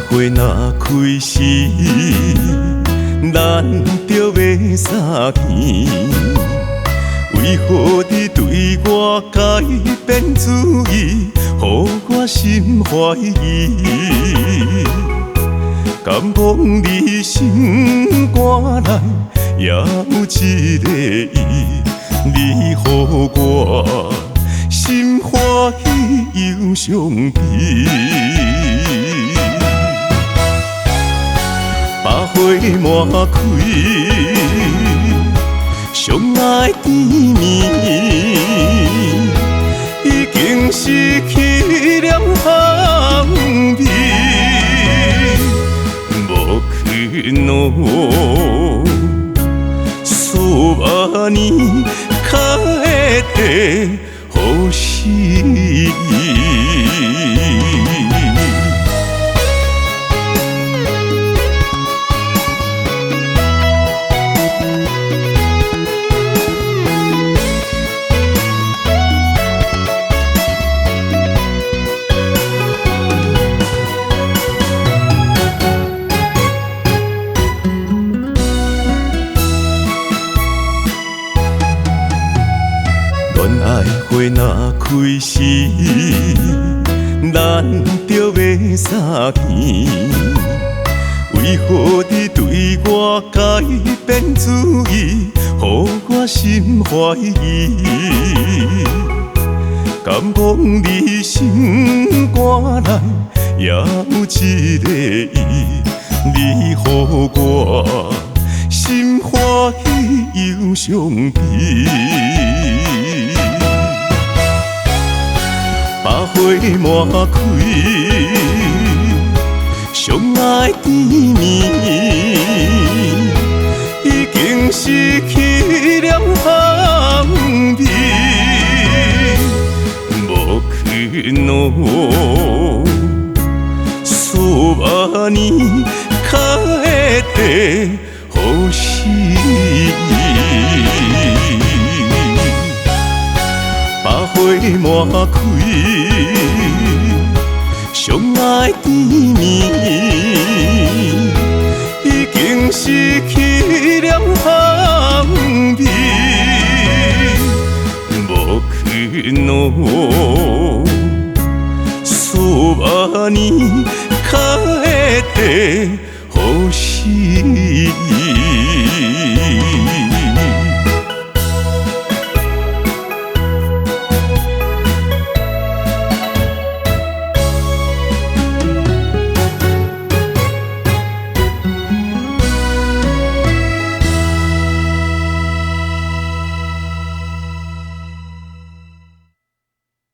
花若开时，咱就要相见。为何你对我改变主意，予我心怀疑？敢讲你心肝内也有一个伊，你予我心欢喜又伤悲。百花满开，相爱甜蜜，已经失去了香味，无可能数万年才会得好时。恋爱花若开时，咱就要相见。为何你对我改变主意，予我心怀疑？敢讲你心肝内也有一个伊，你予我心欢喜又伤悲。百花满开，相爱甜蜜，已经失去了香味，无可能数万年才会得好时。百花满开，相爱甜蜜，已经失去了香味，无可能数万年才会得好时。